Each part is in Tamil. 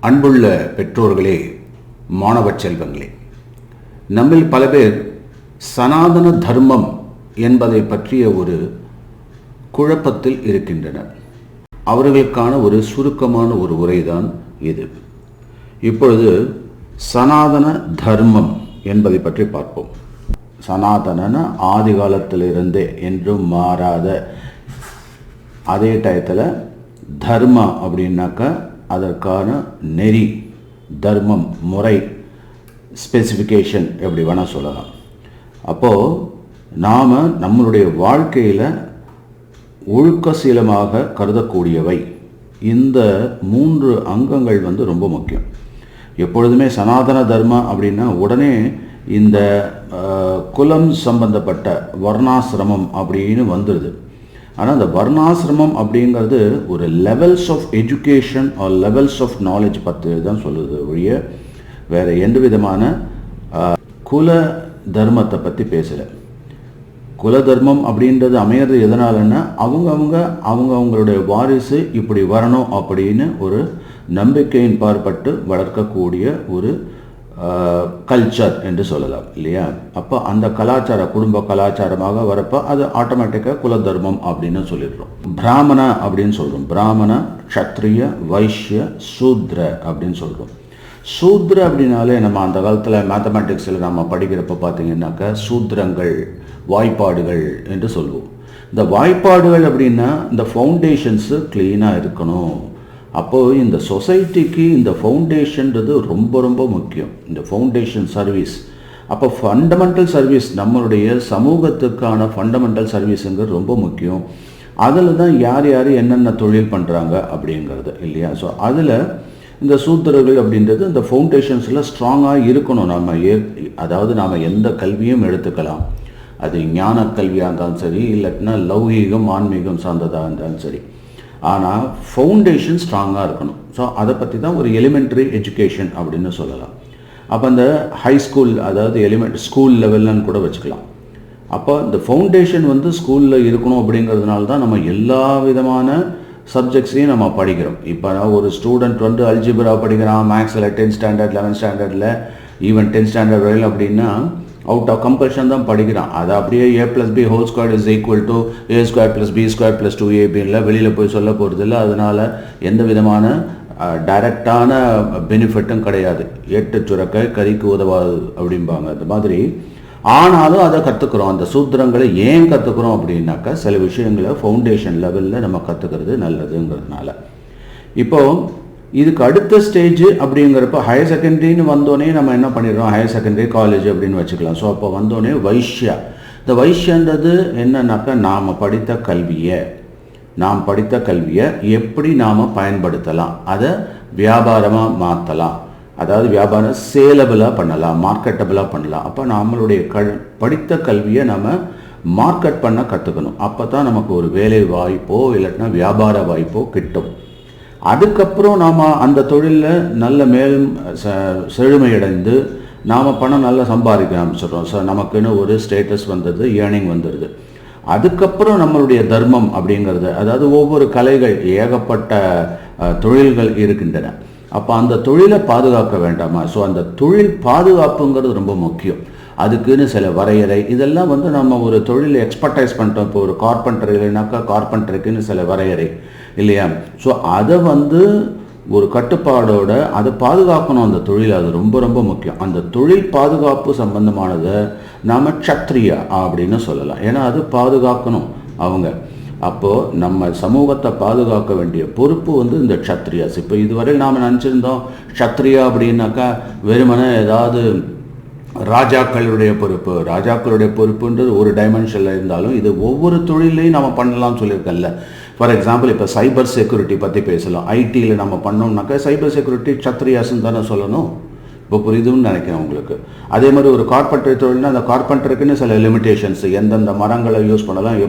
அன்புள்ள பெற்றோர்களே, மாணவ செல்வங்களே, நம்மில் பல பேர் சனாதன தர்மம் என்பதை பற்றிய ஒரு குழப்பத்தில் இருக்கின்றனர். அவர்களுக்கான ஒரு சுருக்கமான ஒரு உரைதான் இது. இப்பொழுது சனாதன தர்மம் என்பதை பற்றி பார்ப்போம். சனாதன ஆதி காலத்திலிருந்தே என்றும் மாறாத, அதே டயத்தில் தர்மா அப்படின்னாக்கா அதற்கான நெறி, தர்மம், முறை, ஸ்பெசிஃபிகேஷன் எப்படி வேணால் சொல்லலாம். அப்போது நாம் நம்மளுடைய வாழ்க்கையில் ஒழுக்க சீலமாக கருதக்கூடியவை இந்த 3 அங்கங்கள் ரொம்ப முக்கியம். எப்பொழுதுமே சனாதன தர்மா அப்படின்னா உடனே இந்த குலம் சம்பந்தப்பட்ட வர்ணாசிரமம் அப்படின்னு வந்துடுது. ஆனால் அந்த வர்ணாசிரமம் அப்படிங்கிறது ஒரு levels of education or levels of knowledge பற்றி தான் சொல்லுது ஒழிய வேறு எந்த விதமான குல தர்மத்தை பற்றி பேசலை. குல தர்மம் அப்படின்றது அமையிறது எதனாலன்னா அவங்களுடைய வாரிசு இப்படி வரணும் அப்படின்னு ஒரு நம்பிக்கையின் பார்ப்பட்டு வளர்க்கக்கூடிய ஒரு கல்ச்சர் என்று சொல்லலாம் இல்லையா. அப்போ அந்த குடும்ப கலாச்சாரமாக வரப்போ அது ஆட்டோமேட்டிக்காக குல தர்மம் அப்படின்னு சொல்லிடுறோம். பிராமண அப்படின்னு சொல்கிறோம். பிராமண, க்ஷத்ரிய, வைஷ்ய, சூத்ர அப்படின்னு சொல்கிறோம். சூத்ர அப்படின்னாலே நம்ம அந்த காலத்தில் மேத்தமேட்டிக்ஸில் நம்ம படிக்கிறப்ப பார்த்தீங்கன்னாக்கா சூத்திரங்கள், வாய்ப்பாடுகள் என்று சொல்லுவோம். இந்த வாய்ப்பாடுகள் அப்படின்னா இந்த ஃபவுண்டேஷன்ஸு க்ளீனாக இருக்கணும். அப்போது இந்த சொசைட்டிக்கு இந்த ஃபவுண்டேஷன்றது ரொம்ப ரொம்ப முக்கியம். இந்த ஃபவுண்டேஷன் சர்வீஸ், அப்போ ஃபண்டமெண்டல் சர்வீஸ், நம்மளுடைய சமூகத்துக்கான ஃபண்டமெண்டல் சர்வீஸுங்கிறது ரொம்ப முக்கியம். அதில் தான் யார் என்னென்ன தொழில் பண்ணுறாங்க அப்படிங்கிறது இல்லையா. ஸோ அதில் இந்த சூத்திரர்கள் அப்படின்றது இந்த ஃபவுண்டேஷன்ஸில் ஸ்ட்ராங்காக இருக்கணும். அதாவது நாம் எந்த கல்வியும் எடுத்துக்கலாம், அது ஞான கல்வியாக இருந்தாலும் சரி, இல்லாட்டினா லௌகீகம் ஆன்மீகம் சார்ந்ததாக இருந்தாலும் சரி, ஆனால் ஃபவுண்டேஷன் ஸ்ட்ராங்காக இருக்கணும். ஸோ அதை பற்றி தான் ஒரு எலிமெண்ட்ரி எஜுகேஷன் அப்படின்னு சொல்லலாம். அப்போ அந்த ஹை ஸ்கூல், அதாவது ஸ்கூல் லெவல்லன்னு கூட வச்சுக்கலாம். அப்போ இந்த ஃபவுண்டேஷன் ஸ்கூலில் இருக்கணும் அப்படிங்கிறதுனால தான் நம்ம எல்லா விதமான சப்ஜெக்ட்ஸையும் நம்ம படிக்கிறோம். இப்போ ஒரு ஸ்டூடெண்ட் அல்ஜிப்ரா படிக்கிறான், மேக்ஸில் 10th ஸ்டாண்டர்ட் 11th ஸ்டாண்டர்டில் ஈவன் 10th ஸ்டாண்டர்ட் வரையில் அப்படின்னா அவுட் ஆஃப் கம்பல்ஷன் தான் படிக்கிறான். அது அப்படியே a+b whole square is equal to a² + b² + 2ab வெளியில் போய் சொல்ல போகிறது இல்லை. அதனால் எந்த விதமான டைரக்டான பெனிஃபிட்டும் கிடையாது. 8 சுரக்காய் கறிக்கு உதவாது அப்படிம்பாங்க. அந்த மாதிரி ஆனாலும் அதை கற்றுக்குறோம். அந்த சூத்திரங்களை ஏன் கற்றுக்குறோம் அப்படின்னாக்கா சில விஷயங்களை ஃபவுண்டேஷன் லெவலில் நம்ம கற்றுக்கிறது நல்லதுங்கிறதுனால. இப்போது இதுக்கு அடுத்த ஸ்டேஜ் அப்படிங்கிறப்ப ஹையர் செகண்டரின்னு வந்தோடனே நம்ம என்ன பண்ணிடுறோம், ஹையர் செகண்டரி காலேஜ் அப்படின்னு வச்சுக்கலாம். ஸோ அப்போ வந்தோடனே வைஷ்யா. இந்த வைஷ்யன்றது என்னன்னாக்கா நாம் படித்த கல்வியை எப்படி நாம் பயன்படுத்தலாம், அதை வியாபாரமாக மாற்றலாம், அதாவது வியாபாரம் சேலபிளாக பண்ணலாம், மார்க்கெட்டபிளாக பண்ணலாம். அப்போ நம்மளுடைய படித்த கல்வியை நம்ம மார்க்கெட் பண்ண கற்றுக்கணும். அப்போ தான் நமக்கு ஒரு வேலை வாய்ப்போ இல்லாட்டினா வியாபார வாய்ப்போ கிட்டும். அதுக்கப்புறம் நாம் அந்த தொழிலில் நல்ல மேலும் செழுமையடைந்து நாம் பணம் நல்லா சம்பாதிக்க ஆரம்பிச்சிடுறோம். ஸோ நமக்குன்னு ஒரு ஸ்டேட்டஸ் வந்தது, ஏர்னிங் வந்துடுது. அதுக்கப்புறம் நம்மளுடைய தர்மம் அப்படிங்கிறது, அதாவது ஒவ்வொரு கலைகள், ஏகப்பட்ட தொழில்கள் இருக்கின்றன. அப்போ அந்த தொழிலை பாதுகாக்க வேண்டாமா? ஸோ அந்த தொழில் பாதுகாப்புங்கிறது ரொம்ப முக்கியம். அதுக்குன்னு சில வரையறை, இதெல்லாம் நம்ம ஒரு தொழிலை எக்ஸ்பர்டைஸ் பண்ணிட்டோம். இப்போ ஒரு கார்பெண்டர் இல்லைனாக்கா கார்பெண்டருக்குன்னு சில வரையறை இல்லையா. ஸோ அதை ஒரு கட்டுப்பாடோடு அதை பாதுகாக்கணும். அந்த தொழில் அது ரொம்ப ரொம்ப முக்கியம். அந்த தொழில் பாதுகாப்பு சம்பந்தமானதை நாம் க்ஷத்ரியா அப்படின்னு சொல்லலாம். ஏன்னா அது பாதுகாக்கணும் அவங்க. அப்போது நம்ம சமூகத்தை பாதுகாக்க வேண்டிய பொறுப்பு இந்த க்ஷத்ரியாஸ். இப்போ இதுவரையில் நாம் நினச்சிருந்தோம் க்ஷத்ரியா அப்படின்னாக்கா வெறுமனே ஏதாவது ராஜாக்களுடைய பொறுப்புன்றது ஒரு டைமென்ஷனில் இருந்தாலும் இது ஒவ்வொரு தொழிலையும் நம்ம பண்ணலாம்னு சொல்லியிருக்கல. ஃபார் எக்ஸாம்பிள் இப்போ சைபர் செக்யூரிட்டி பற்றி பேசலாம். ஐடியில் நம்ம பண்ணோம்னாக்கா சைபர் செக்யூரிட்டி க்ஷத்ரியாஸ்ன்னு தானே சொல்லணும். இப்போ புரியுதுன்னு நினைக்கிறேன் உங்களுக்கு. அதே மாதிரி ஒரு கார்பெண்டர் தொழில்னா அந்த கார்பெண்டருக்குன்னு சில லிமிட்டேஷன்ஸ், எந்தெந்த மரங்களை யூஸ் பண்ணலாம்,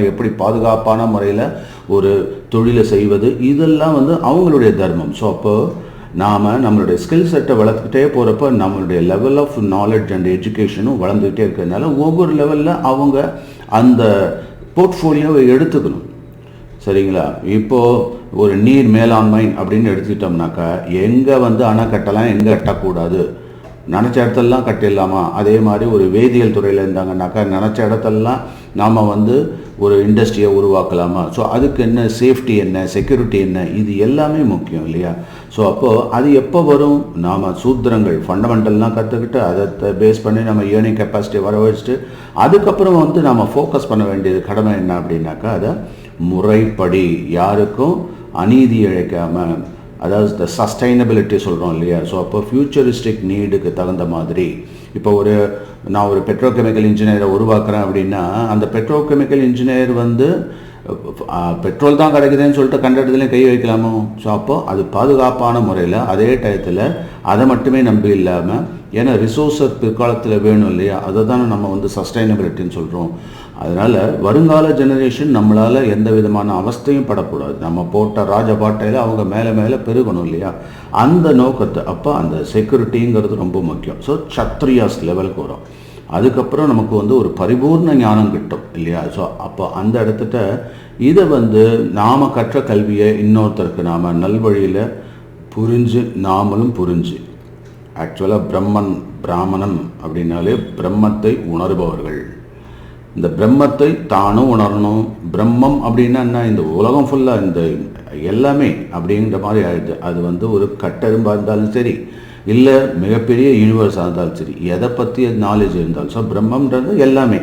எப்படி பாதுகாப்பான முறையில் ஒரு தொழிலை செய்வது, இதெல்லாம் அவங்களுடைய தர்மம். ஸோ அப்போது நாம் நம்மளுடைய ஸ்கில் செட்டை வளர்த்துக்கிட்டே போகிறப்ப நம்மளுடைய லெவல் ஆஃப் நாலேஜ் அண்ட் எஜுகேஷனும் வளர்ந்துக்கிட்டே இருக்கிறதுனால ஒவ்வொரு லெவலில் அவங்க அந்த போர்ட்ஃபோலியோவை எடுத்துக்கணும். சரிங்களா. இப்போது ஒரு நீர் மேலாண்மை அப்படின்னு எடுத்துக்கிட்டோம்னாக்கா எங்கே வந்து அணை கட்டலாம், எங்கே கட்டக்கூடாது, நினச்ச இடத்தெல்லாம் கட்டிடலாமா. அதே மாதிரி ஒரு வேதியியல் துறையில் இருந்தாங்கன்னாக்கா நினச்ச இடத்தெல்லாம் நாம் வந்து ஒரு இண்டஸ்ட்ரியை உருவாக்கலாமா. ஸோ அதுக்கு என்ன சேஃப்டி என்ன, செக்யூரிட்டி என்ன, இது எல்லாமே முக்கியம் இல்லையா. ஸோ அப்போது அது எப்போ வரும், நாம் சூத்திரங்கள் ஃபண்டமெண்டல்லாம் கற்றுக்கிட்டு அதை பேஸ் பண்ணி நம்ம ஏர்னிங் கெப்பாசிட்டியை வர வச்சுட்டு அதுக்கப்புறம் வந்து நம்ம ஃபோக்கஸ் பண்ண வேண்டியது கடமை என்ன அப்படின்னாக்கா அதை முறைப்படி யாருக்கும் அநீதி இழைக்காமல், அதாவது இந்த சஸ்டைனபிலிட்டி சொல்கிறோம் இல்லையா. ஸோ அப்போ ஃப்யூச்சரிஸ்டிக் நீடுக்கு தகுந்த மாதிரி இப்போ நான் ஒரு பெட்ரோகெமிக்கல் இன்ஜினியரை உருவாக்குறேன் அப்படின்னா அந்த பெட்ரோகெமிக்கல் இன்ஜினியர் வந்து பெட்ரோல் தான் கிடைக்குதுன்னு சொல்லிட்டு கண்ட இடத்துலையும் கை வைக்கலாமோ. ஸோ அப்போது அது பாதுகாப்பான முறையில் அதே டயத்தில் அதை மட்டுமே நம்பி இல்லாமல், ஏன்னா ரிசோர்ஸஸ் பிற்காலத்தில் வேணும் இல்லையா, அதை தானே நம்ம வந்து சஸ்டைனபிலிட்டின்னு சொல்கிறோம். அதனால் வருங்கால ஜெனரேஷன் நம்மளால் எந்த விதமான அவஸ்தையும் படக்கூடாது. நம்ம போட்ட ராஜபாட்டையில் அவங்க மேலே மேலே பெருகணும் இல்லையா, அந்த நோக்கத்தை. அப்போ அந்த செக்யூரிட்டிங்கிறது ரொம்ப முக்கியம். ஸோ சத்ரியாஸ் லெவலுக்கு வரும். அதுக்கப்புறம் நமக்கு வந்து ஒரு பரிபூர்ண ஞானம் கிட்டும் இல்லையா. ஸோ அப்போ அந்த இடத்துட்ட இதை வந்து நாம் கற்ற கல்வியை இன்னொருத்தருக்கு நாம் நல்வழியில் புரிஞ்சு நாமளும் புரிஞ்சு, ஆக்சுவலாக பிராமணன் அப்படின்னாலே பிரம்மத்தை உணர்பவர்கள். இந்த பிரம்மத்தை தானும் உணரணும். பிரம்மம் அப்படின்னா என்ன, இந்த உலகம் ஃபுல்லாக இந்த எல்லாமே அப்படிங்கிற மாதிரி ஆயிடுது. அது வந்து ஒரு கட்டெரும்பாக இருந்தாலும் சரி, இல்லை மிகப்பெரிய யூனிவர்ஸாக இருந்தாலும் சரி, எதை பற்றிய நாலேஜ் இருந்தாலும். ஸோ பிரம்மன்றது எல்லாமே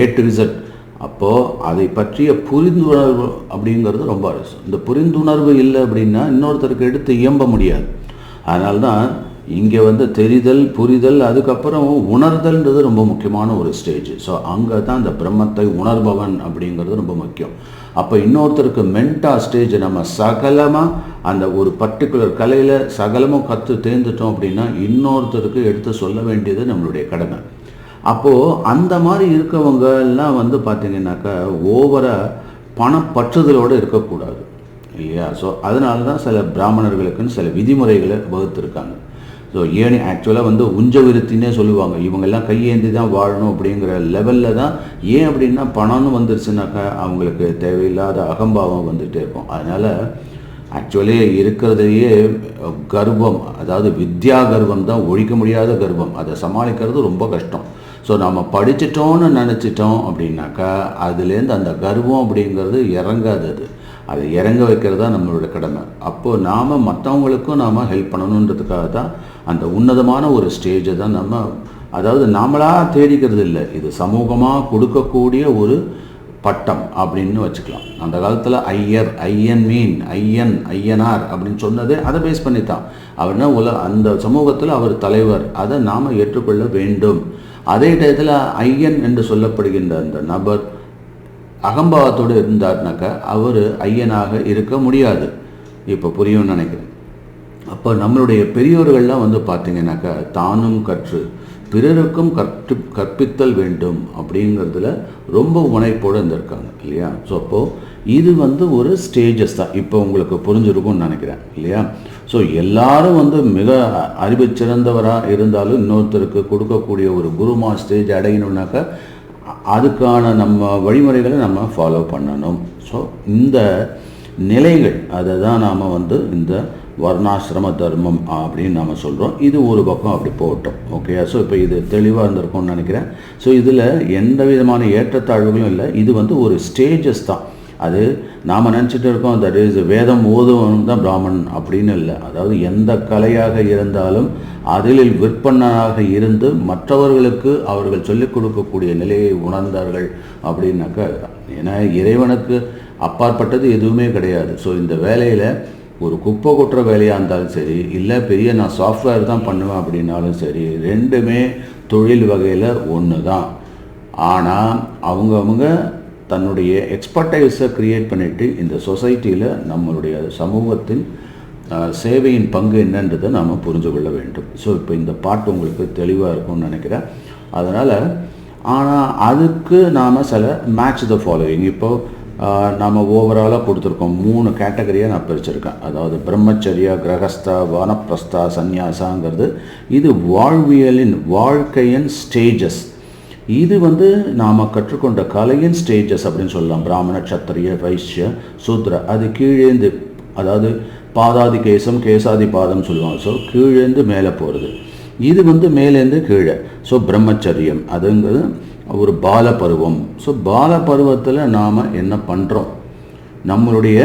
A to Z. அப்போது அதை பற்றிய புரிந்துணர்வு அப்படிங்கிறது ரொம்ப அவசியம். இந்த புரிந்துணர்வு இல்லை அப்படின்னா இன்னொருத்தருக்கு எடுத்து இயம்ப முடியாது. அதனால்தான் இங்கே வந்து தெரிதல், புரிதல், அதுக்கப்புறம் உணர்தல்ன்றது ரொம்ப முக்கியமான ஒரு ஸ்டேஜ். ஸோ அங்கே தான் இந்த பிரம்மத்தை உணர்பவன் அப்படிங்கிறது ரொம்ப முக்கியம். அப்போ இன்னொருத்தருக்கு மென்டா ஸ்டேஜ் நம்ம சகலமாக அந்த ஒரு பர்டிகுலர் கலையில் சகலமும் கற்று தேர்ந்துட்டோம் அப்படின்னா இன்னொருத்தருக்கு எடுத்து சொல்ல வேண்டியது நம்மளுடைய கடமை. அப்போது அந்த மாதிரி இருக்கவங்கெல்லாம் வந்து பார்த்திங்கனாக்கா ஓவராக பணப்பற்றுதலோடு இருக்கக்கூடாது இல்லையா. ஸோ அதனால தான் சில பிராமணர்களுக்குன்னு சில விதிமுறைகளை வகுத்துருக்காங்க. ஸோ ஏன் ஆக்சுவலாக வந்து உஞ்ச விருத்தின்னே சொல்லுவாங்க. இவங்கெல்லாம் கையேந்தி தான் வாழணும் அப்படிங்கிற லெவலில் தான். ஏன் அப்படின்னா பணம்னு வந்துருச்சுனாக்கா அவங்களுக்கு தேவையில்லாத அகம்பாவம் வந்துகிட்டே இருக்கும். அதனால் ஆக்சுவலி இருக்கிறதையே கர்வம், அதாவது வித்யா கர்வம் தான் ஒழிக்க முடியாத கர்வம். அதை சமாளிக்கிறது ரொம்ப கஷ்டம். ஸோ நம்ம படிச்சிட்டோன்னு நினச்சிட்டோம் அப்படின்னாக்கா அதுலேருந்து அந்த கர்வம் அப்படிங்கிறது இறங்காது. அதை இறங்க வைக்கிறது தான் நம்மளோட கடமை. அப்போது நாம் மற்றவங்களுக்கும் நாம் ஹெல்ப் பண்ணணுன்றதுக்காக தான் அந்த உன்னதமான ஒரு ஸ்டேஜை தான் நம்ம, அதாவது நாமளாக தேடிக்கிறது இல்லை, இது சமூகமாக கொடுக்கக்கூடிய ஒரு பட்டம் அப்படின்னு வச்சுக்கலாம். அந்த காலத்தில் ஐயனார் அப்படின்னு சொன்னதே அதை பேஸ் பண்ணி தான். அவர்னா அந்த சமூகத்தில் அவர் தலைவர், அதை நாம் ஏற்றுக்கொள்ள வேண்டும். அதே டயத்தில் ஐயன் என்று சொல்லப்படுகின்ற அந்த நபர் அகம்பாவத்தோடு இருந்தார்னாக்கா அவர் ஐயனாக இருக்க முடியாது. இப்போ புரியும்னு நினைக்கிறேன். அப்போ நம்மளுடைய பெரியோர்கள்லாம் வந்து பார்த்திங்கனாக்கா தானும் கற்று பிறருக்கும் கற்பித்தல் வேண்டும் அப்படிங்கிறதுல ரொம்ப முனைப்போடு இருந்திருக்காங்க இல்லையா. ஸோ அப்போது இது வந்து ஒரு ஸ்டேஜஸ் தான். இப்போ உங்களுக்கு புரிஞ்சிருக்கும்னு நினைக்கிறேன் இல்லையா. ஸோ எல்லாரும் வந்து மிக அறிவு சிறந்தவராக இருந்தாலும் இன்னொருத்தருக்கு கொடுக்கக்கூடிய ஒரு குருமா ஸ்டேஜ் அடையணுன்னாக்கா அதுக்கான நம்ம வழிமுறைகளை நம்ம ஃபாலோ பண்ணணும். ஸோ இந்த நிலைகள் அதை தான் நாம் வந்து இந்த வர்ணாசிரம தர்மம் அப்படின்னு நாம் சொல்கிறோம். இது ஒரு பக்கம் அப்படி போகட்டும். ஓகே. ஸோ இப்போ இது தெளிவாக இருந்திருக்கும்னு நினைக்கிறேன். ஸோ இதில் எந்த விதமான ஏற்றத்தாழ்வுகளும் இல்லை. இது வந்து ஒரு ஸ்டேஜஸ் தான். அது நாம் நினச்சிட்டு இருக்கோம் தட் இஸ் வேதம் ஓதுவன் தான் பிராமணன் அப்படின்னு இல்லை. அதாவது எந்த கலையாக இருந்தாலும் அதில் விற்பனாக இருந்து மற்றவர்களுக்கு அவர்கள் சொல்லிக் கொடுக்கக்கூடிய நிலையை உணர்ந்தார்கள் அப்படின்னாக்கா, ஏன்னா இறைவனுக்கு அப்பாற்பட்டது எதுவுமே கிடையாது. ஸோ இந்த வேலையில் ஒரு குப்பை கொட்டுற வேலையாக இருந்தாலும் சரி, இல்லை பெரிய நான் சாஃப்ட்வேர் தான் பண்ணுவேன் அப்படின்னாலும் சரி, ரெண்டுமே தொழில் வகையில் ஒன்று தான். ஆனால் அவங்கவுங்க தன்னுடைய எக்ஸ்பர்டைஸை க்ரியேட் பண்ணிவிட்டு இந்த சொசைட்டியில் நம்மளுடைய சமூகத்தின் சேவையின் பங்கு என்னன்றதை நாம் புரிஞ்சு கொள்ள வேண்டும். ஸோ இப்போ இந்த பாட்டு உங்களுக்கு தெளிவாக இருக்கும்னு நினைக்கிறேன். அதனால் ஆனால் அதுக்கு நாம் சில மேட்ச் த ஃபாலோவிங் இப்போது நாம் ஓவராலாக கொடுத்துருக்கோம். 3 கேட்டகரியாக நான் பிரிச்சிருக்கேன். அதாவது பிரம்மச்சரியா, கிரகஸ்தா, வானப்பிரஸ்தா, சந்நியாசாங்கிறது இது வாழ்க்கையின் ஸ்டேஜஸ். இது வந்து நாம் கற்றுக்கொண்ட கலையின் ஸ்டேஜஸ் அப்படின்னு சொல்லலாம். பிராமண, சத்திரிய, வைஷ்ய, சூத்ர. அது கீழேந்து அதாவது பாதாதி கேசம் கேசாதி பாதம் சொல்லுவாங்க. ஸோ கீழேருந்து மேலே போகிறது, இது மேலேருந்து கீழே. ஸோ பிரம்மச்சரியம் அதுங்கிறது ஒரு பால பருவம். ஸோ பால பருவத்தில் நாம் என்ன பண்ணுறோம், நம்மளுடைய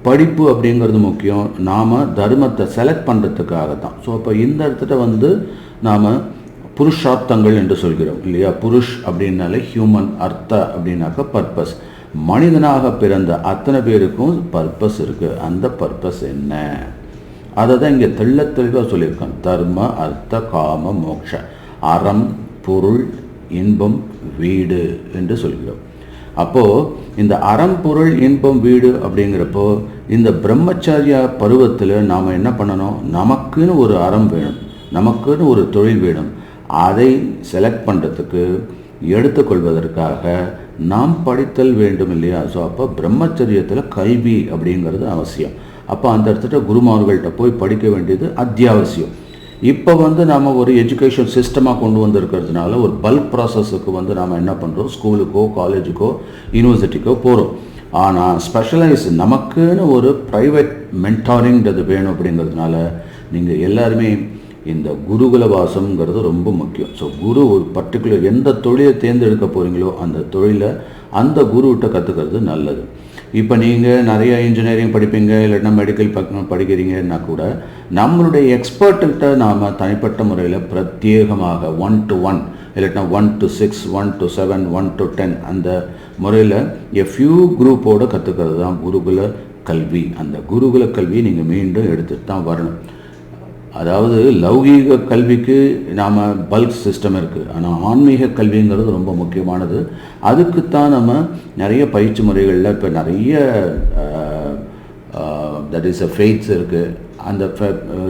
படிப்பு அப்படிங்கிறது முக்கியம். நாம் தர்மத்தை செலக்ட் பண்ணுறதுக்காக தான். ஸோ அப்போ இந்த இடத்துல நாம் புருஷார்த்தங்கள் என்று சொல்கிறோம் இல்லையா. புருஷ் அப்படின்னாலே ஹியூமன், அர்த்த அப்படின்னாக்க பர்பஸ். மனிதனாக பிறந்த அத்தனை பேருக்கும் பர்பஸ் இருக்குது. அந்த பர்பஸ் என்ன, அதை தான் இங்கே தெளிவாக சொல்லியிருக்கோம். தர்ம அர்த்த காம மோக்ஷ, அறம் பொருள் இன்பம் வீடு என்று சொல்கிறோம். அப்போது இந்த அறம் பொருள் இன்பம் வீடு அப்படிங்கிறப்போ இந்த பிரம்மச்சரிய பருவத்தில் நாம் என்ன பண்ணணும், நமக்குன்னு ஒரு அறம் வேணும், நமக்குன்னு ஒரு தொழில் வேணும். அதை செலக்ட் பண்ணுறதுக்கு எடுத்துக்கொள்வதற்காக நாம் படித்தல் வேண்டும் இல்லையா. ஸோ அப்போ பிரம்மச்சரியத்தில் கல்வி அப்படிங்கிறது அவசியம். அப்போ அந்த இடத்துல குருமார்கள்ட்ட போய் படிக்க வேண்டியது அத்தியாவசியம். இப்போ நாம் ஒரு எஜுகேஷன் சிஸ்டமாக கொண்டு வந்திருக்கிறதுனால ஒரு பல்க் ப்ராசஸுக்கு நாம் என்ன பண்ணுறோம், ஸ்கூலுக்கோ காலேஜுக்கோ யூனிவர்சிட்டிக்கோ போகிறோம். ஆனால் ஸ்பெஷலைஸ் நமக்குன்னு ஒரு ப்ரைவேட் மென்டாரிங்கிறது வேணும். அப்படிங்கிறதுனால நீங்கள் எல்லாருமே இந்த குருகுல வாசம்ங்கிறது ரொம்ப முக்கியம். ஸோ குரு ஒரு பர்டிகுலர் எந்த தொழிலை தேர்ந்தெடுக்க போகிறீங்களோ அந்த தொழிலை அந்த குருவிட்ட கற்றுக்கிறது நல்லது. இப்போ நீங்கள் நிறைய இன்ஜினியரிங் படிப்பீங்க, இல்லைன்னா மெடிக்கல் படிக்கிறீங்கன்னா கூட நம்மளுடைய எக்ஸ்பர்ட்டுக்கிட்ட நாம் தனிப்பட்ட முறையில் பிரத்யேகமாக 1-to-1 இல்லைன்னா 1-to-6 1-to-7 1-to-10 அந்த முறையில் ஃபியூ குரூப்போடு கற்றுக்கிறது தான் குருகுல கல்வி. அந்த குருகுல கல்வியை நீங்கள் மீண்டும் எடுத்துகிட்டு தான் வரணும். அதாவது லௌகீக கல்விக்கு நாம் பல்க் சிஸ்டம் இருக்குது, ஆனால் ஆன்மீக கல்விங்கிறது ரொம்ப முக்கியமானது. அதுக்குத்தான் நம்ம நிறைய பயிற்சி முறைகளில் இப்போ நிறைய தட் இஸ் ஃபெய்த்ஸ் இருக்குது, அந்த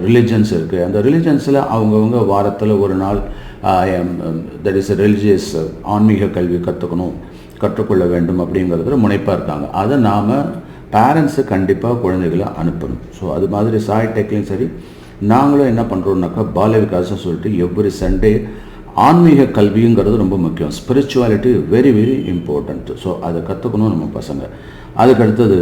ரிலிஜன்ஸ் இருக்குது. அந்த ரிலிஜன்ஸில் அவங்கவுங்க வாரத்தில் ஒரு நாள் தட் இஸ் ரிலிஜியஸ் ஆன்மீக கல்வி கற்றுக்கொள்ள வேண்டும் அப்படிங்கிறதுல முனைப்பாக இருக்காங்க. அதை நாம் பேரண்ட்ஸு கண்டிப்பாக குழந்தைகளை அனுப்பணும். ஸோ அது மாதிரி சாய் டெக்லையும் சரி, நாங்களும் என்ன பண்ணுறோம்னாக்கா பால விகாசம் சொல்லிட்டு எவ்ரி சண்டே ஆன்மீக கல்விங்கிறது ரொம்ப முக்கியம். Spirituality very very important. So அதை கற்றுக்கணும் நம்ம பசங்க. அதுக்கு அடுத்தது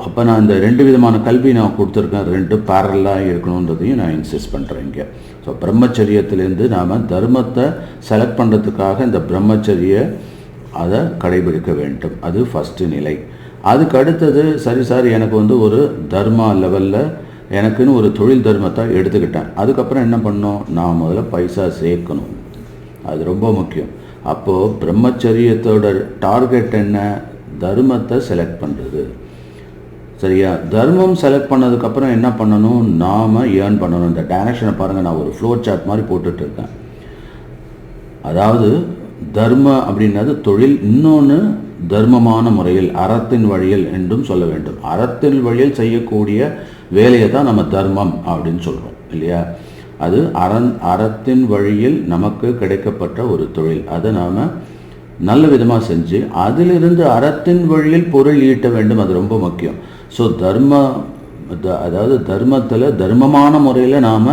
அப்போ நான் இந்த 2 விதமான கல்வி நான் கொடுத்துருக்கேன், 2 பேரலாக இருக்கணுன்றதையும் நான் இன்சிஸ்ட் பண்ணுறேன் இங்கே. ஸோ பிரம்மச்சரியத்திலேருந்து நாம் தர்மத்தை செலக்ட் பண்ணுறதுக்காக இந்த பிரம்மச்சரிய அதை கடைபிடிக்க வேண்டும். அது ஃபஸ்ட்டு நிலை. அதுக்கு அடுத்தது சரி சார் எனக்கு ஒரு தர்மா லெவலில் எனக்குன்னு ஒரு தொழில் தர்மத்தை எடுத்துக்கிட்டேன். அதுக்கப்புறம் என்ன பண்ணணும், நான் முதல்ல பைசா சேர்க்கணும். அது ரொம்ப முக்கியம். அப்போது பிரம்மச்சரியத்தோட டார்கெட் என்ன, தர்மத்தை செலக்ட் பண்ணுறது. சரியா, தர்மம் செலக்ட் பண்ணதுக்கப்புறம் என்ன பண்ணணும், நாம் ஏர்ன் பண்ணணும். இந்த டைரக்ஷனை பாருங்கள், நான் ஒரு ஃப்ளோ சார்ட் மாதிரி போட்டுட்ருக்கேன். அதாவது தர்ம அப்படின்னது தொழில், இன்னொன்று தர்மமான முறையில் அறத்தின் வழியில் என்றும் சொல்ல வேண்டும். அறத்தின் வழியில் செய்யக்கூடிய வேலையை தான் நம்ம தர்மம் அப்படின்னு சொல்கிறோம் இல்லையா. அது அறத்தின் வழியில் நமக்கு கிடைக்கப்பட்ட ஒரு தொழில். அதை நாம் நல்ல விதமாக செஞ்சு அதிலிருந்து அறத்தின் வழியில் பொருள் ஈட்ட வேண்டும். அது ரொம்ப முக்கியம். ஸோ அதாவது தர்மத்தில் தர்மமான முறையில் நாம்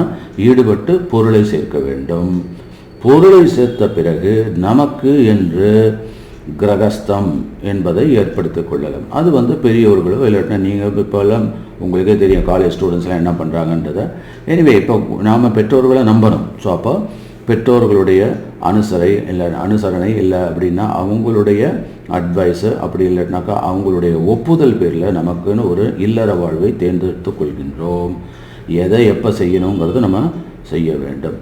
ஈடுபட்டு பொருளை சேர்க்க வேண்டும். பொருளை சேர்த்த பிறகு நமக்கு என்று கிரகஸ்தம் என்பதை ஏற்படுத்திக் கொள்ளலாம். அது பெரியவர்களோ இல்லாட்டினா நீங்கள் இப்போல்லாம் உங்களுக்கே தெரியும் காலேஜ் ஸ்டூடெண்ட்ஸ்லாம் என்ன பண்ணுறாங்கன்றதை. எனிவே இப்போ நாம் பெற்றோர்களை நம்பணும். ஸோ அப்போ பெற்றோர்களுடைய அனுசரணை இல்லை அப்படின்னா அவங்களுடைய அட்வைஸு, அப்படி இல்லைனாக்கா அவங்களுடைய ஒப்புதல் பேரில் நமக்குன்னு ஒரு இல்லற வாழ்வை தேர்ந்தெடுத்து கொள்கின்றோம். எதை எப்போ செய்யணுங்கிறது நம்ம செய்ய வேண்டும்.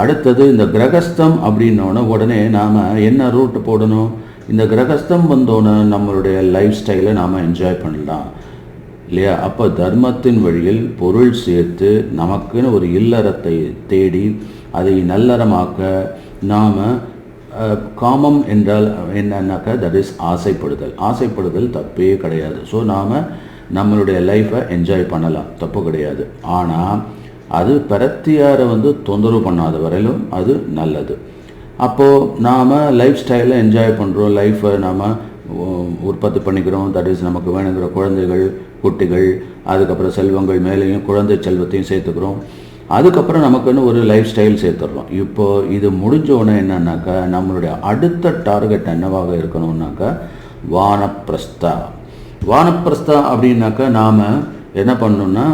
அடுத்தது இந்த கிரகஸ்தம் அப்படின்னோடனே உடனே நாம் என்ன ரூட் போடணும், இந்த கிரகஸ்தம் வந்தோன்னே நம்மளுடைய லைஃப் ஸ்டைலை நாம் என்ஜாய் பண்ணலாம் இல்லையா. அப்போ தர்மத்தின் வழியில் பொருள் சேர்த்து நமக்குன்னு ஒரு இல்லறத்தை தேடி அதை நல்லறமாக்க நாம் காமம் என்றால் என்னன்னாக்கா தட் இஸ் ஆசைப்படுதல் தப்பே கிடையாது. ஸோ நாம் நம்மளுடைய லைஃப்பை என்ஜாய் பண்ணலாம், தப்பு கிடையாது. ஆனால் அது பிரத்தியாரை தொந்தரவு பண்ணாத வரையிலும் அது நல்லது. அப்போது நாம் லைஃப் ஸ்டைலை என்ஜாய் பண்ணுறோம், லைஃப்பை நாம் உற்பத்தி பண்ணிக்கிறோம். தட் இஸ் நமக்கு வேணுங்கிற குழந்தைகள் குட்டிகள், அதுக்கப்புறம் செல்வங்கள் மேலேயும் குழந்தை செல்வத்தையும் சேர்த்துக்கிறோம். அதுக்கப்புறம் நமக்குன்னு ஒரு லைஃப் ஸ்டைல் சேர்த்துடுறோம். இப்போது இது முடிஞ்சோடனே என்னன்னாக்கா நம்மளுடைய அடுத்த டார்கெட் என்னவாக இருக்கணும்னாக்கா வானப்பிரஸ்தா அப்படின்னாக்கா நாம் என்ன பண்ணணும்னா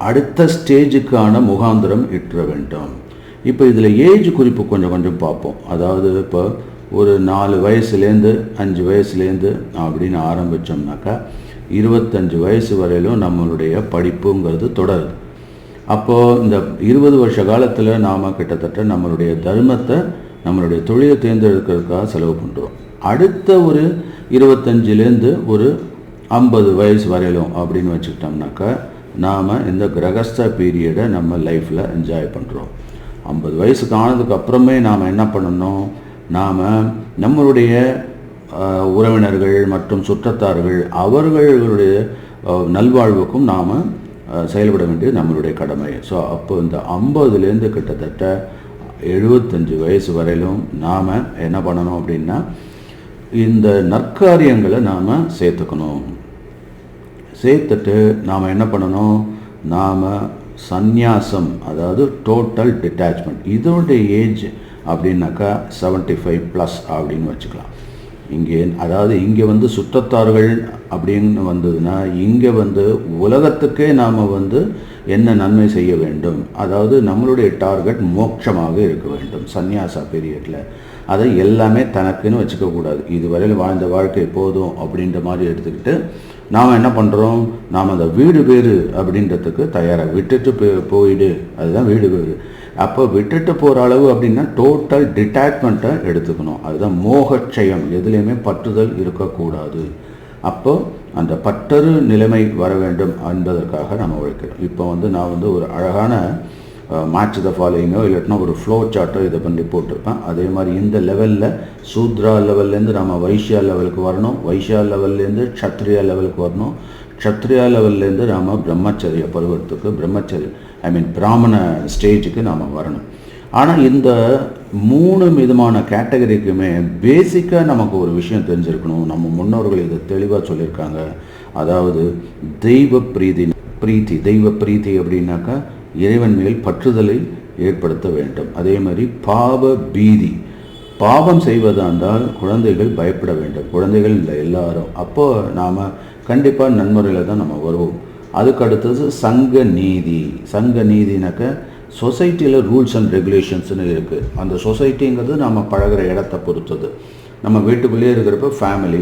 அடுத்த ஸ்டேஜுக்கான முகாந்திரம் இட்டுற வேண்டும். இப்போ இதில் ஏஜ் குறிப்பு கொஞ்சம் பார்ப்போம். அதாவது இப்போ ஒரு 4 வயசுலேருந்து 5 வயசுலேருந்து அப்படின்னு ஆரம்பித்தோம்னாக்கா 25 வயசு வரையிலும் நம்மளுடைய படிப்புங்கிறது தொடருது. அப்போது இந்த 20 வருஷ காலத்தில் நாம் கிட்டத்தட்ட நம்மளுடைய தர்மத்தை நம்மளுடைய தொழிலை தேர்ந்தெடுக்கிறதுக்காக செலவு பண்ணுறோம். அடுத்த ஒரு 25லேருந்து ஒரு 50 வயசு வரையிலும் அப்படின்னு வச்சுக்கிட்டோம்னாக்கா நாம் இந்த கிரகஸ்த பீரியடை நம்ம லைஃப்பில் என்ஜாய் பண்ணுறோம். 50 வயசுக்கு ஆனதுக்கு அப்புறமே நாம் என்ன பண்ணணும், நாம் நம்மளுடைய உறவினர்கள் மற்றும் சுற்றத்தார்கள் அவர்களுடைய நல்வாழ்வுக்கும் நாம் செயல்பட வேண்டியது நம்மளுடைய கடமை. ஸோ அப்போ இந்த 50லேருந்து கிட்டத்தட்ட 75 வயசு வரையிலும் நாம் என்ன பண்ணணும் அப்படின்னா இந்த நற்காரியங்களை நாம் சேர்த்துட்டு நாம் என்ன பண்ணணும், நாம் சந்நியாசம், அதாவது டோட்டல் டிட்டாச்மெண்ட். இதோடைய ஏஜ் அப்படின்னாக்கா 75+ அப்படின்னு வச்சுக்கலாம். இங்கே வந்து சுற்றத்தார்கள் அப்படின்னு வந்ததுன்னா இங்கே வந்து உலகத்துக்கே நாம் வந்து என்ன நன்மை செய்ய வேண்டும், அதாவது நம்மளுடைய டார்கெட் மோட்சமாக இருக்க வேண்டும் சந்நியாசா பீரியடில். அதை எல்லாமே தனக்குன்னு வச்சுக்கக்கூடாது. இதுவரையில் வாழ்ந்த வாழ்க்கை போதும் அப்படின்ற மாதிரி எடுத்துக்கிட்டு நாம் என்ன பண்ணுறோம், நாம் அந்த வீடு பேரு அப்படின்றதுக்கு தயாராக விட்டுட்டு போயிடு, அதுதான் வீடு பேரு. அப்போ விட்டுட்டு போகிற அளவு அப்படின்னா டோட்டல் டிட்டாச்மெண்ட்டை எடுத்துக்கணும். அதுதான் மோகட்சயம், எதுலேயுமே பற்றுதல் இருக்கக்கூடாது. அப்போ அந்த பற்றறு நிலைமை வர வேண்டும் என்பதற்காக நம்ம உழைக்கிறோம். இப்போ வந்து நான் வந்து ஒரு அழகான மேட்ச் த ஃபாலோயிங்கோ இல்லாட்டினா ஒரு ஃப்ளோ சார்ட்டோ இதை பண்ணி போட்டிருப்பேன். அதே மாதிரி இந்த லெவலில் சூத்ரா லெவல்லேருந்து நம்ம வைஷ்யா லெவலுக்கு வரணும், வைஷ்யா லெவல்லேருந்து க்ஷத்ரியா லெவலுக்கு வரணும், க்ஷத்ரியா லெவல்லேருந்து நாம் பிரம்மச்சரிய பருவத்துக்கு பிராமண ஸ்டேஜுக்கு நாம் வரணும். ஆனால் இந்த 3 விதமான கேட்டகரிக்குமே பேசிக்காக நமக்கு ஒரு விஷயம் தெரிஞ்சிருக்கணும். நம்ம முன்னோர்கள் இதை தெளிவாக சொல்லியிருக்காங்க. அதாவது தெய்வ பிரீத்தி அப்படின்னாக்கா இறைவன் மேல் பற்றுதலை ஏற்படுத்த வேண்டும். அதே மாதிரி பாவ பீதி, பாவம் செய்வதாக இருந்தால் குழந்தைகள் பயப்பட வேண்டும். குழந்தைகள் இல்லை எல்லாரும். அப்போது நாம் கண்டிப்பாக நன்முறையில் தான் நம்ம வருவோம். அதுக்கு அடுத்தது சங்க நீதினாக்க சொசைட்டியில் ரூல்ஸ் அண்ட் ரெகுலேஷன்ஸ்னு இருக்குது. அந்த சொசைட்டிங்கிறது நம்ம பழகிற இடத்த பொறுத்தது. நம்ம வீட்டுக்குள்ளேயே இருக்கிறப்ப ஃபேமிலி,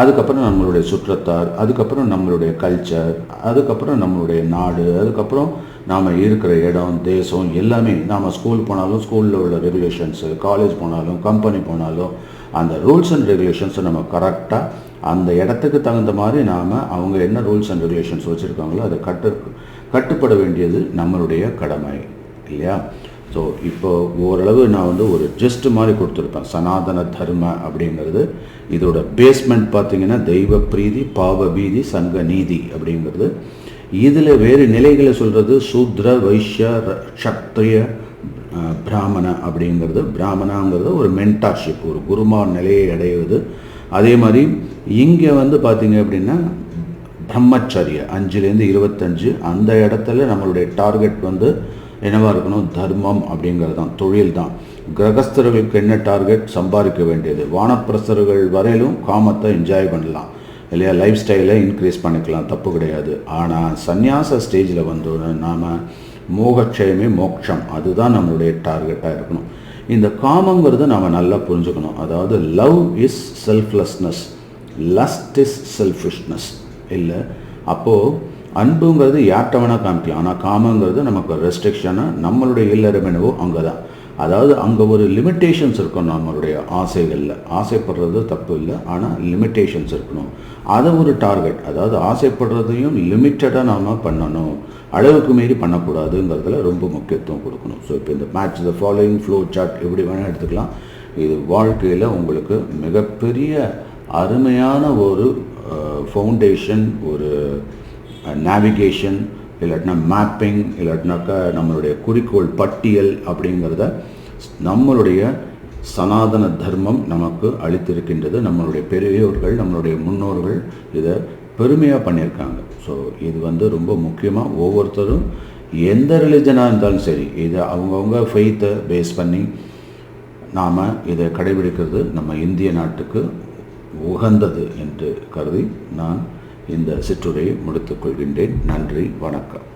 அதுக்கப்புறம் நம்மளுடைய சுற்றத்தார், அதுக்கப்புறம் நம்மளுடைய கல்ச்சர், அதுக்கப்புறம் நம்மளுடைய நாடு, அதுக்கப்புறம் நாம் இருக்கிற இடம், தேசம் எல்லாமே. நாம் ஸ்கூல் போனாலும் ஸ்கூலில் உள்ள ரெகுலேஷன்ஸு, காலேஜ் போனாலும் கம்பெனி போனாலும் அந்த ரூல்ஸ் அண்ட் ரெகுலேஷன்ஸை நம்ம கரெக்டாக அந்த இடத்துக்கு தகுந்த மாதிரி நாம் அவங்க என்ன ரூல்ஸ் அண்ட் ரெகுலேஷன்ஸ் வச்சுருக்காங்களோ அதை கட்டுப்பட வேண்டியது நம்மளுடைய கடமை இல்லையா? ஸோ இப்போ ஓரளவு நான் வந்து ஒரு ஜஸ்ட் மாதிரி கொடுத்துருப்பேன். சனாதன தர்ம அப்படிங்கிறது இதோட பேஸ்மெண்ட் பார்த்திங்கன்னா தெய்வ பிரீதி, பாவ பீதி, சங்க நீதி அப்படிங்கிறது. இதில் வேறு நிலைகளை சொல்கிறது சூத்ர, வைஷ்ய, க்ஷத்ரிய, பிராமண அப்படிங்கிறது. பிராமணாங்கிறது ஒரு மென்டார்ஷிப், ஒரு குருமார் நிலையை அடைவது. அதே மாதிரி இங்கே வந்து பார்த்திங்க அப்படின்னா பிரம்மச்சரிய 5லேருந்து 25 அந்த இடத்துல நம்மளுடைய டார்கெட் வந்து என்னவாக இருக்கணும், தர்மம் அப்படிங்கிறது தான், தொழில் தான். கிரகஸ்தர்களுக்கு என்ன டார்கெட், சம்பாதிக்க வேண்டியது. வானப்பிரஸ்தர்கள் வரையிலும் காமத்தை என்ஜாய் பண்ணலாம் இல்லையா, லைஃப் ஸ்டைலை இன்க்ரீஸ் பண்ணிக்கலாம், தப்பு கிடையாது. ஆனால் சந்நியாச ஸ்டேஜில் வந்தோன்னு நாம் மோகட்சயமே மோட்சம், அதுதான் நம்மளுடைய டார்கெட்டாக இருக்கணும். இந்த காமங்கிறது நாம் நல்லா புரிஞ்சுக்கணும். அதாவது love is selflessness, lust is selfishness இல்லை. அப்போது அன்புங்கிறது யார்கிட்ட வேணால் காமிக்கலாம். ஆனால் காமங்கிறது நமக்கு ரெஸ்ட்ரிக்ஷனாக நம்மளுடைய இல்லறமெனவோ அங்கே தான். அதாவது அங்கே ஒரு லிமிட்டேஷன்ஸ் இருக்கணும் நம்மளுடைய ஆசைகளில். ஆசைப்படுறது தப்பு இல்லை, ஆனால் லிமிட்டேஷன்ஸ் இருக்கணும். அதை ஒரு டார்கெட், அதாவது ஆசைப்படுறதையும் லிமிட்டடாக நாம் பண்ணணும், அளவுக்கு மீறி பண்ணக்கூடாதுங்கிறதுல ரொம்ப முக்கியத்துவம் கொடுக்கணும். ஸோ இப்போ இந்த match the following flow chart எப்படி வேணால் எடுத்துக்கலாம். இது வாழ்க்கையில் உங்களுக்கு மிகப்பெரிய அருமையான ஒரு ஃபவுண்டேஷன், ஒரு நேவிகேஷன், இல்லாட்டினா மேப்பிங், இல்லாட்டினாக்கா நம்மளுடைய குறிக்கோள் பட்டியல் அப்படிங்கிறத நம்மளுடைய சனாதன தர்மம் நமக்கு அளித்திருக்கின்றது. நம்மளுடைய பெரியோர்கள், நம்மளுடைய முன்னோர்கள் இதை பெருமையாக பண்ணியிருக்காங்க. ஸோ இது வந்து ரொம்ப முக்கியமாக ஒவ்வொருத்தரும் எந்த ரிலிஜனாக இருந்தாலும் சரி, இதை அவங்கவுங்க ஃபெய்த்தை பேஸ் பண்ணி நாம் இதை கடைபிடிக்கிறது நம்ம இந்திய நாட்டுக்கு உகந்தது என்று கருதி நான் இந்த சிற்றுரையை முடித்துக் கொள்கின்றேன். நன்றி, வணக்கம்.